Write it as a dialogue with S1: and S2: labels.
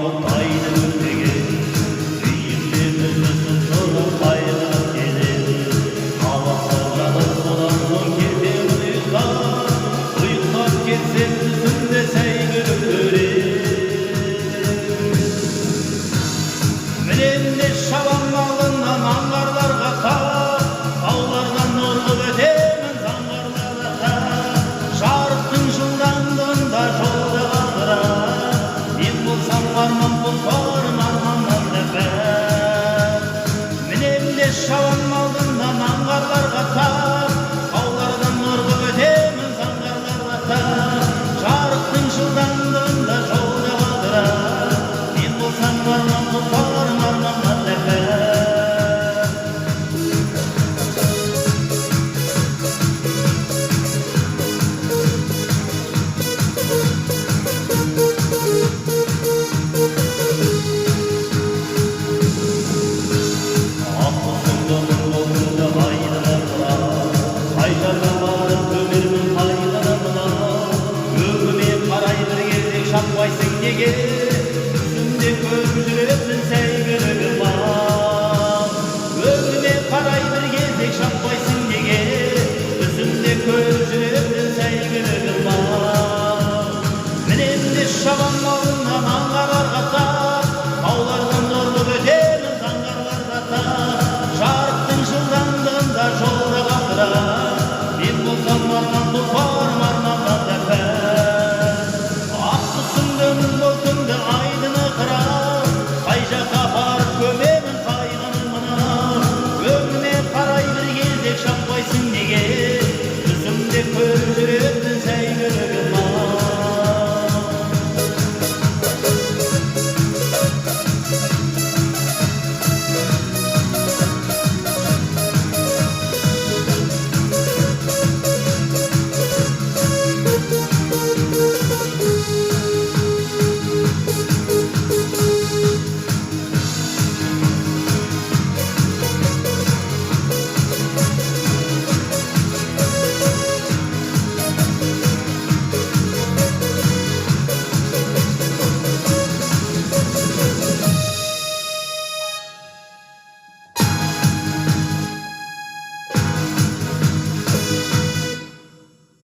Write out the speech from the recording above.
S1: боп айдын өтеген үйімде үзілсін тұрып қайғырып келеді аласып жатып содан соң кетемін ұйықтап кетсем түсімде сәйгүлік мінемде шабан алдынан аңғарларға тап таулардан нұр қып өтемін заңғарларға тап жарықтың жылдамдығында жолда қалдырар мен болсам арман бұлтарым арманнан да бәк мінемде шабан алдынан аңғарларға тап таулардан нұр қып өтемін заңғарларға тап жарықтың жылдамдығында жолда қалдырар мен болсам арман бұлтарым арманнан да бәк шаппайсың неге түсімде көріп жүретін сәйгүлігім бар өзіме қарай бір кезек шаппайсың неге түсімде көріп жүретін сәйгүлігім бар мінемде шабан алдынан аңғарларға тап таулардан нұрлы өтемін заңғарларға тап жарықтың жылдамдығында жолда қалдырар мен болсам арман тұлпарым арманнан да болтыңды айдыны қырап қай жаққа апарып көмемін қайғының мынау өңіме қарай бір кезек шаппайсың неге түсімде көріп жүретін сәйгүлігім